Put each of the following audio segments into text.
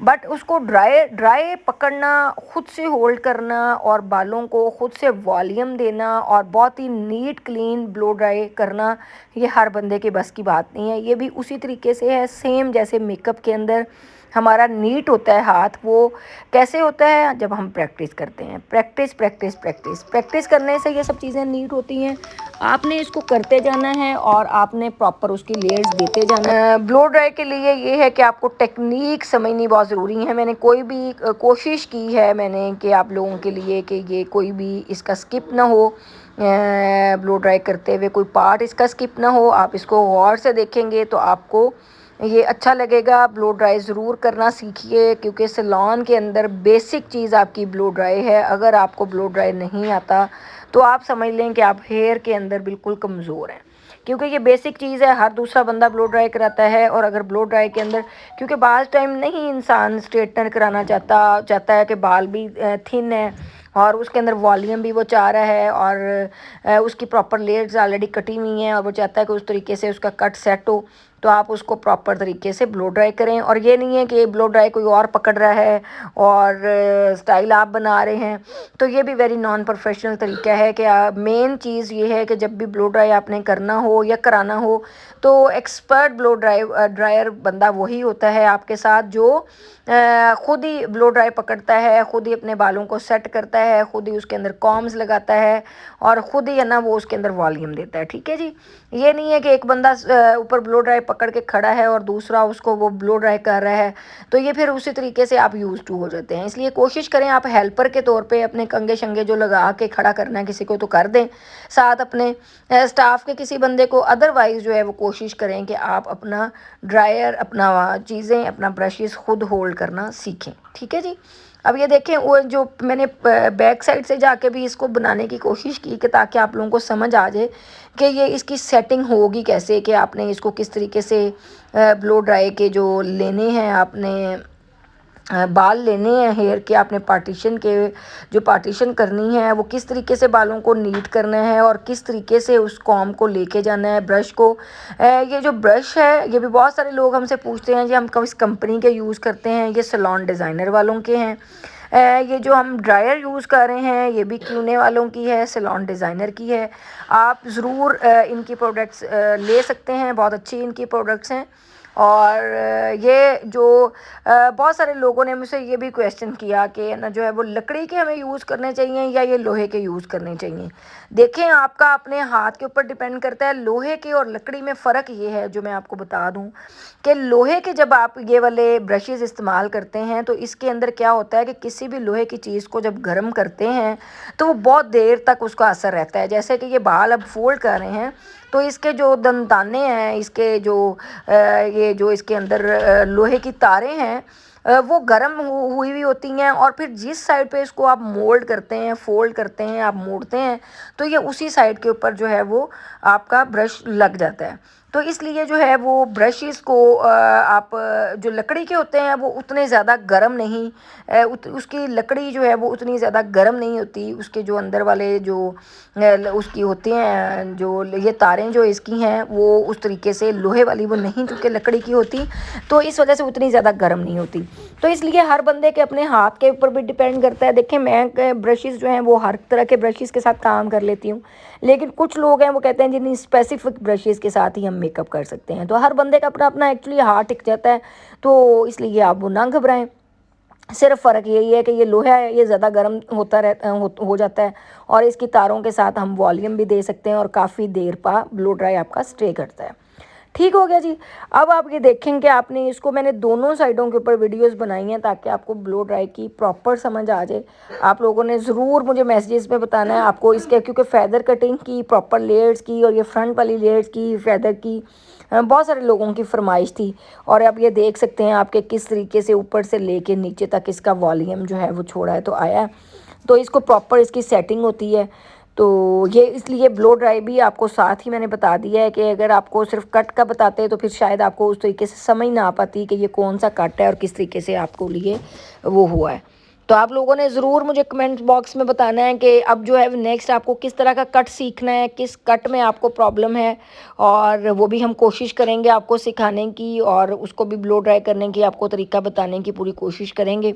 But اس کو dry پکڑنا، خود سے ہولڈ کرنا اور بالوں کو خود سے والیوم دینا اور بہت ہی نیٹ کلین بلو ڈرائی کرنا، یہ ہر بندے کے بس کی بات نہیں ہے۔ یہ بھی اسی طریقے سے ہے، سیم جیسے میک اپ کے اندر ہمارا نیٹ ہوتا ہے ہاتھ، وہ کیسے ہوتا ہے؟ جب ہم پریکٹس کرتے ہیں، پریکٹس کرنے سے یہ سب چیزیں نیٹ ہوتی ہیں۔ آپ نے اس کو کرتے جانا ہے اور آپ نے پراپر اس کی لیئرز دیتے جانا ہے۔ بلو ڈرائی کے لیے یہ ہے کہ آپ کو ٹیکنیک سمجھنی بہت ضروری ہے۔ میں نے کوئی بھی کوشش کی ہے میں نے کہ آپ لوگوں کے لیے کہ یہ کوئی بھی اس کا سکپ نہ ہو، بلو ڈرائی کرتے ہوئے کوئی پارٹ اس کا سکپ نہ ہو۔ آپ اس کو غور سے دیکھیں گے تو آپ کو یہ اچھا لگے گا۔ بلو ڈرائی ضرور کرنا سیکھیے، کیونکہ سیلون کے اندر بیسک چیز آپ کی بلو ڈرائی ہے۔ اگر آپ کو بلو ڈرائی نہیں آتا تو آپ سمجھ لیں کہ آپ ہیئر کے اندر بالکل کمزور ہیں، کیونکہ یہ بیسک چیز ہے۔ ہر دوسرا بندہ بلو ڈرائی کراتا ہے، اور اگر بلو ڈرائی کے اندر، کیونکہ بعض ٹائم نہیں انسان اسٹریٹنر کرانا چاہتا ہے کہ بال بھی تھن ہے اور اس کے اندر والیوم بھی وہ چاہ رہا ہے، اور اس کی پراپر لیئرز آلریڈی کٹی ہوئی ہیں اور وہ چاہتا ہے کہ اس طریقے سے اس کا کٹ سیٹ ہو، تو آپ اس کو پراپر طریقے سے بلو ڈرائی کریں۔ اور یہ نہیں ہے کہ بلو ڈرائی کوئی اور پکڑ رہا ہے اور سٹائل آپ بنا رہے ہیں، تو یہ بھی ویری نان پروفیشنل طریقہ ہے کہ مین چیز یہ ہے کہ جب بھی بلو ڈرائی آپ نے کرنا ہو یا کرانا ہو تو ایکسپرٹ بلو ڈرائر بندہ وہی ہوتا ہے آپ کے ساتھ جو خود ہی بلو ڈرائی پکڑتا ہے، خود ہی اپنے بالوں کو سیٹ کرتا ہے، خود ہی اس کے اندر کامز لگاتا ہے اور خود ہی ہے نا وہ اس کے اندر والیوم دیتا ہے، ٹھیک ہے جی۔ یہ نہیں ہے کہ ایک بندہ اوپر بلو ڈرائی پکڑ کے کھڑا ہے اور دوسرا اس کو وہ بلو ڈرائی کر رہا ہے، تو یہ پھر اسی طریقے سے آپ یوز ٹو ہو جاتے ہیں۔ اس لیے کوشش کریں آپ ہیلپر کے طور پہ اپنے کنگے شنگے جو لگا کے کھڑا کرنا ہے کسی کو تو کر دیں، ساتھ اپنے سٹاف کے کسی بندے کو، ادروائز جو ہے وہ کوشش کریں کہ آپ اپنا ڈرائر، اپنا چیزیں، اپنا برشز خود ہولڈ کرنا سیکھیں، ٹھیک ہے جی۔ اب یہ دیکھیں، وہ جو میں نے بیک سائڈ سے جا کے بھی اس کو بنانے کی کوشش کی کہ تاکہ آپ لوگوں کو سمجھ آ جائے کہ یہ اس کی سیٹنگ ہوگی کیسے، کہ آپ نے اس کو کس طریقے سے بلو ڈرائی کے جو لینے ہیں، آپ نے بال لینے ہیں ہیئر کے، آپ نے پارٹیشن کے جو پارٹیشن کرنی ہے وہ کس طریقے سے بالوں کو نیٹ کرنا ہے اور کس طریقے سے اس کام کو لے کے جانا ہے، برش کو۔ یہ جو برش ہے یہ بھی بہت سارے لوگ ہم سے پوچھتے ہیں جی ہم کس کمپنی کے یوز کرتے ہیں، یہ سیلون ڈیزائنر والوں کے ہیں۔ یہ جو ہم ڈرائر یوز کر رہے ہیں یہ بھی کیونے والوں کی ہے، سیلون ڈیزائنر کی ہے۔ آپ ضرور ان کی پروڈکٹس لے سکتے ہیں، بہت اچھی ان کی پروڈکٹس ہیں۔ اور یہ جو بہت سارے لوگوں نے مجھ سے یہ بھی کویسچن کیا کہ نا جو ہے وہ لکڑی کے ہمیں یوز کرنے چاہیے یا یہ لوہے کے یوز کرنے چاہیے۔ دیکھیں آپ کا اپنے ہاتھ کے اوپر ڈیپینڈ کرتا ہے۔ لوہے کے اور لکڑی میں فرق یہ ہے جو میں آپ کو بتا دوں کہ لوہے کے جب آپ یہ والے برشز استعمال کرتے ہیں تو اس کے اندر کیا ہوتا ہے کہ کسی بھی لوہے کی چیز کو جب گرم کرتے ہیں تو وہ بہت دیر تک اس کا اثر رہتا ہے۔ جیسے کہ یہ بال اب فولڈ کر رہے ہیں تو اس کے جو دندانے ہیں، اس کے جو یہ جو اس کے اندر لوہے کی تاریں ہیں وہ گرم ہوئی ہوتی ہیں، اور پھر جس سائڈ پہ اس کو آپ مولڈ کرتے ہیں، فولڈ کرتے ہیں، آپ موڑتے ہیں تو یہ اسی سائڈ کے اوپر جو ہے وہ آپ کا برش لگ جاتا ہے۔ تو اس لیے جو ہے وہ برشز کو آپ جو لکڑی کے ہوتے ہیں وہ اتنے زیادہ گرم نہیں، اس کی لکڑی جو ہے وہ اتنی زیادہ گرم نہیں ہوتی، اس کے جو اندر والے جو اس کی ہوتے ہیں جو یہ تاریں جو اس کی ہیں وہ اس طریقے سے لوہے والی وہ نہیں چونکہ لکڑی کی ہوتی، تو اس وجہ سے اتنی زیادہ گرم نہیں ہوتی۔ تو اس لیے ہر بندے کے اپنے ہاتھ کے اوپر بھی ڈیپینڈ کرتا ہے۔ دیکھیں میں برشز جو ہیں وہ ہر طرح کے برشز کے ساتھ کام کر لیتی ہوں، لیکن کچھ لوگ ہیں وہ کہتے ہیں جن اسپیسیفک برشز کے ساتھ ہی ہم میک اپ کر سکتے ہیں۔ تو ہر بندے کا اپنا اپنا ایکچولی ہاتھ ٹک جاتا ہے، تو اس لیے آپ وہ نہ گھبرائیں۔ صرف فرق یہی ہے کہ یہ لوہا ہے یہ زیادہ گرم ہو جاتا ہے، اور اس کی تاروں کے ساتھ ہم والیوم بھی دے سکتے ہیں اور کافی دیر پا بلو ڈرائی آپ کا سٹے کرتا ہے۔ ٹھیک ہو گیا جی۔ اب آپ یہ دیکھیں کہ آپ نے اس کو، میں نے دونوں سائڈوں کے اوپر ویڈیوز بنائی ہیں تاکہ آپ کو بلو ڈرائی کی پراپر سمجھ آ جائے۔ آپ لوگوں نے ضرور مجھے میسیجز میں بتانا ہے آپ کو اس کے، کیونکہ فیدر کٹنگ کی پراپر لیئرز کی اور یہ فرنٹ والی لیئرز کی فیدر کی بہت سارے لوگوں کی فرمائش تھی، اور آپ یہ دیکھ سکتے ہیں آپ کے کس طریقے سے اوپر سے لے کے نیچے تک اس کا والیوم جو ہے وہ چھوڑا ہے تو آیا ہے۔ تو اس کو پراپر اس کی سیٹنگ ہوتی ہے، تو یہ اس لیے بلو ڈرائی بھی آپ کو ساتھ ہی میں نے بتا دیا ہے کہ اگر آپ کو صرف کٹ کا بتاتے تو پھر شاید آپ کو اس طریقے سے سمجھ نہ آ پاتی کہ یہ کون سا کٹ ہے اور کس طریقے سے آپ کو لیے وہ ہوا ہے۔ تو آپ لوگوں نے ضرور مجھے کمنٹ باکس میں بتانا ہے کہ اب جو ہے نیکسٹ آپ کو کس طرح کا کٹ سیکھنا ہے، کس کٹ میں آپ کو پرابلم ہے، اور وہ بھی ہم کوشش کریں گے آپ کو سکھانے کی، اور اس کو بھی بلو ڈرائی کرنے کی آپ کو طریقہ بتانے کی پوری کوشش کریں گے۔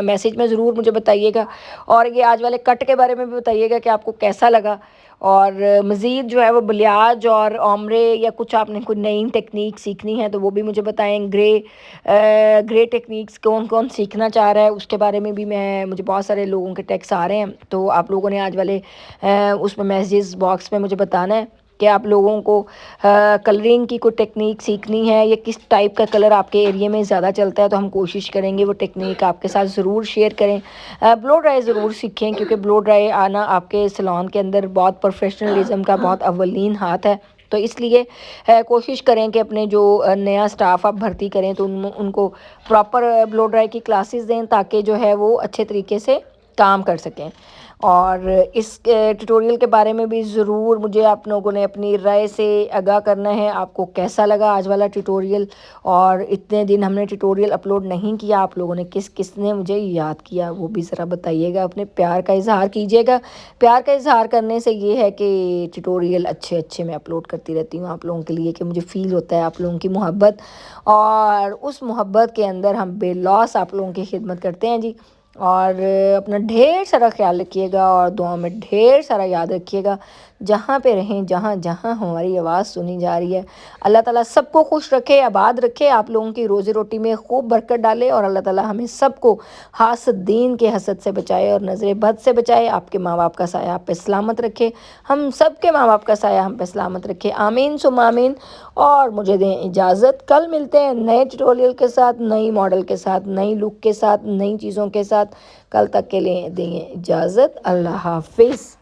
میسیج میں ضرور مجھے بتائیے گا، اور یہ آج والے کٹ کے بارے میں بھی بتائیے گا کہ آپ کو کیسا لگا، اور مزید جو ہے وہ بلیاج اور اومرے یا کچھ آپ نے کوئی نئی ٹیکنیک سیکھنی ہے تو وہ بھی مجھے بتائیں۔ گرے ٹیکنیکس کون کون سیکھنا چاہ رہا ہے اس کے بارے میں بھی مجھے بہت سارے لوگوں کے ٹیکس آ رہے ہیں، تو آپ لوگوں نے آج والے اس میں میسیج باکس میں مجھے بتانا ہے کہ آپ لوگوں کو کلرنگ کی کوئی ٹیکنیک سیکھنی ہے یا کس ٹائپ کا کلر آپ کے ایریے میں زیادہ چلتا ہے، تو ہم کوشش کریں گے وہ ٹیکنیک آپ کے ساتھ ضرور شیئر کریں۔ بلو ڈرائی ضرور سیکھیں، کیونکہ بلو ڈرائی آنا آپ کے سیلون کے اندر بہت پروفیشنلزم کا بہت اولین ہاتھ ہے، تو اس لیے کوشش کریں کہ اپنے جو نیا سٹاف آپ بھرتی کریں تو ان کو پراپر بلو ڈرائی کی کلاسز دیں، تاکہ جو ہے وہ اچھے طریقے سے کام کر سکیں۔ اور اس ٹیٹوریل کے بارے میں بھی ضرور مجھے آپ لوگوں نے اپنی رائے سے آگاہ کرنا ہے، آپ کو کیسا لگا آج والا ٹیٹوریل، اور اتنے دن ہم نے ٹیٹوریل اپلوڈ نہیں کیا، آپ لوگوں نے کس کس نے مجھے یاد کیا وہ بھی ذرا بتائیے گا، اپنے پیار کا اظہار کیجیے گا۔ پیار کا اظہار کرنے سے یہ ہے کہ ٹیٹوریل اچھے میں اپلوڈ کرتی رہتی ہوں آپ لوگوں کے لیے، کہ مجھے فیل ہوتا ہے آپ لوگوں کی محبت، اور اس محبت کے اندر ہم بے لوس آپ لوگوں کی خدمت کرتے ہیں جی۔ اور اپنا ڈھیر سارا خیال رکھیے گا، اور دعاؤں میں ڈھیر سارا یاد رکھیے گا، جہاں پہ رہیں، جہاں جہاں ہماری آواز سنی جا رہی ہے۔ اللہ تعالیٰ سب کو خوش رکھے، آباد رکھے، آپ لوگوں کی روزی روٹی میں خوب برکت ڈالے، اور اللہ تعالیٰ ہمیں سب کو حاسدین کے حسد سے بچائے اور نظر بد سے بچائے، آپ کے ماں باپ کا سایہ آپ پہ سلامت رکھے، ہم سب کے ماں باپ کا سایہ ہم پہ سلامت رکھے، آمین ثم آمین۔ اور مجھے دیں اجازت، کل ملتے ہیں نئے ٹیٹوریل کے ساتھ، نئی ماڈل کے ساتھ، نئی لک کے ساتھ، نئی چیزوں کے ساتھ۔ کل تک کے لیے دیں اجازت، اللہ حافظ۔